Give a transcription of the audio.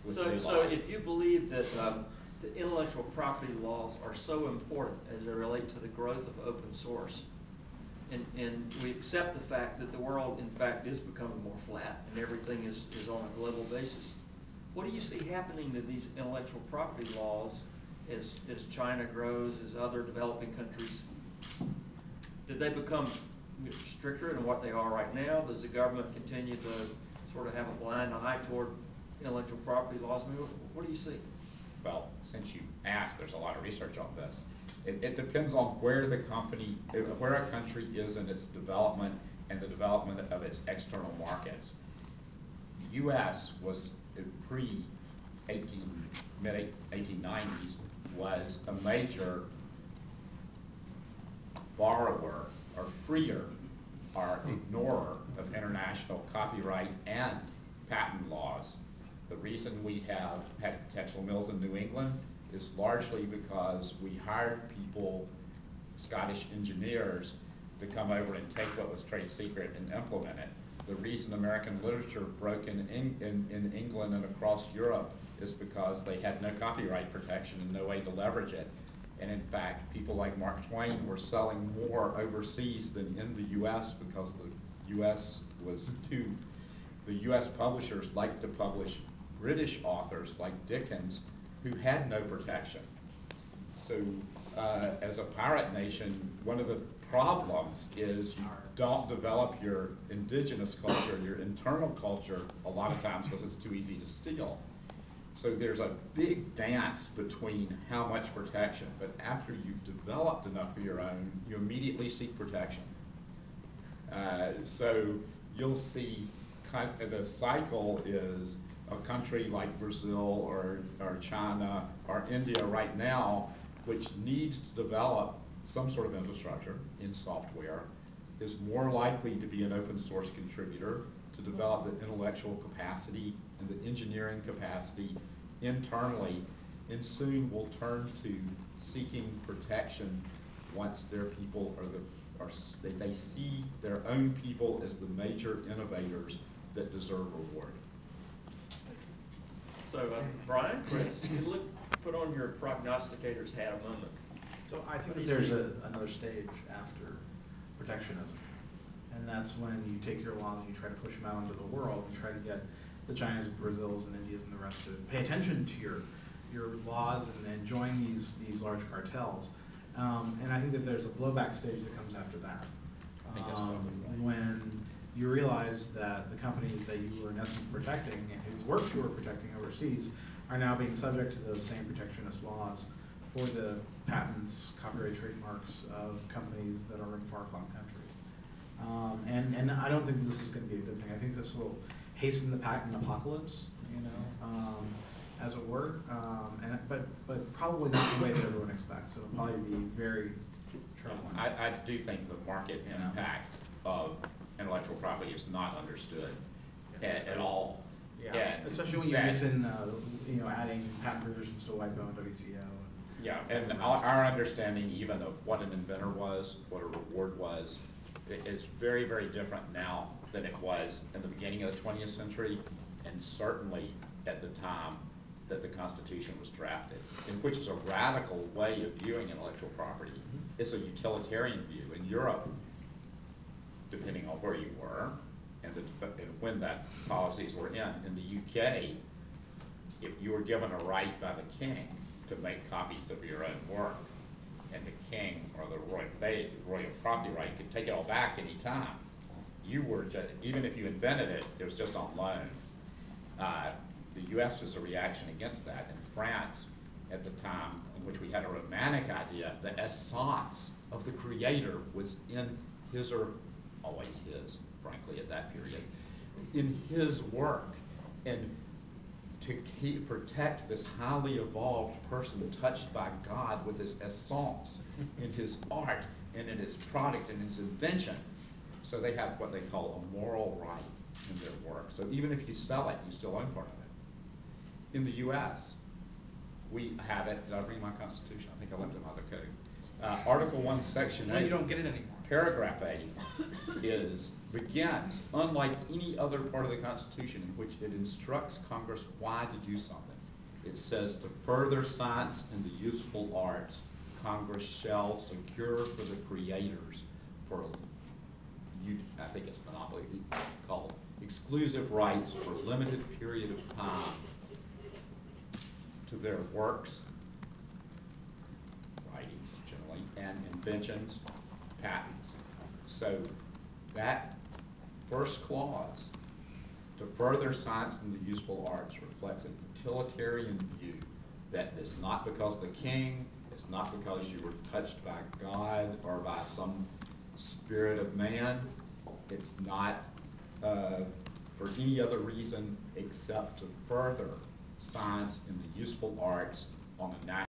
So if you believe that the intellectual property laws are so important as they relate to the growth of open source, and we accept the fact that the world, in fact, is becoming more flat and everything is on a global basis, what do you see happening to these intellectual property laws as China grows, as other developing countries? Did they become stricter than what they are right now? Does the government continue to sort of have a blind eye toward intellectual property laws? I mean, what do you see? Well, since you asked, there's a lot of research on this. It depends on where the company, where a country is in its development and the development of its external markets. The U.S. was mid-1890s was a major borrower or freer or ignorer of international copyright and patent laws. The reason we have had textile mills in New England is largely because we hired people, Scottish engineers, to come over and take what was trade secret and implement it. The reason American literature broke in England and across Europe is because they had no copyright protection and no way to leverage it. And in fact, people like Mark Twain were selling more overseas than in the US because the US was the US publishers liked to publish British authors like Dickens who had no protection. So as a pirate nation, one of the problems is you don't develop your indigenous culture, your internal culture, a lot of times because it's too easy to steal. So there's a big dance between how much protection, but after you've developed enough of your own, you immediately seek protection. So you'll see the cycle is a country like Brazil or China or India right now, which needs to develop some sort of infrastructure in software, is more likely to be an open source contributor, to develop the intellectual capacity and the engineering capacity internally, and soon will turn to seeking protection once their people they see their own people as the major innovators that deserve reward. So Brian, Chris, put on your prognosticator's hat a moment. So I think that there's another stage after protectionism, and that's when you take your laws and you try to push them out into the world and try to get the Chinas and Brazils and Indias and the rest to pay attention to your laws and join these large cartels. And I think that there's a blowback stage that comes after that. I think that's probably right. When you realize that the companies that you were in essence protecting and whose works you were protecting overseas are now being subject to those same protectionist laws for the patents, copyright, trademarks of companies that are in far-flung countries. And I don't think this is going to be a good thing. I think this will hasten the patent apocalypse, as it were, but probably not the way that everyone expects. It'll probably be very troubling. I do think the market impact of intellectual property is not understood at all. Yeah, and especially when you mix in, adding patent provisions to WIPO and WTO. Yeah, and our understanding even of what an inventor was, what a reward was, is very, very different now than it was in the beginning of the 20th century, and certainly at the time that the Constitution was drafted, which is a radical way of viewing intellectual property. It's a utilitarian view. In Europe, depending on where you were and when that policies were in the UK, if you were given a right by the king to make copies of your own work, and the king or the royal property right could take it all back any time, you were just, even if you invented it, it was just on loan. The US was a reaction against that. In France, at the time in which we had a romantic idea, the essence of the creator was in his, or always his, frankly, at that period, in his work. And to protect this highly evolved person touched by God with his essence in his art and in his product and his invention. So they have what they call a moral right in their work. So even if you sell it, you still own part of it. In the US, we have it, did I bring my Constitution? I think I left it in my other code. Article 1, Section 8. Well, you don't get it anymore. Paragraph 8 begins, unlike any other part of the Constitution in which it instructs Congress why to do something. It says to further science and the useful arts, Congress shall secure for the creators for, I think it's monopoly, called exclusive rights for a limited period of time to their works, writings generally, and inventions, patents. So that first clause, to further science and the useful arts, reflects a utilitarian view that it's not because the king, it's not because you were touched by God or by some spirit of man, it's not for any other reason except to further science and the useful arts on a national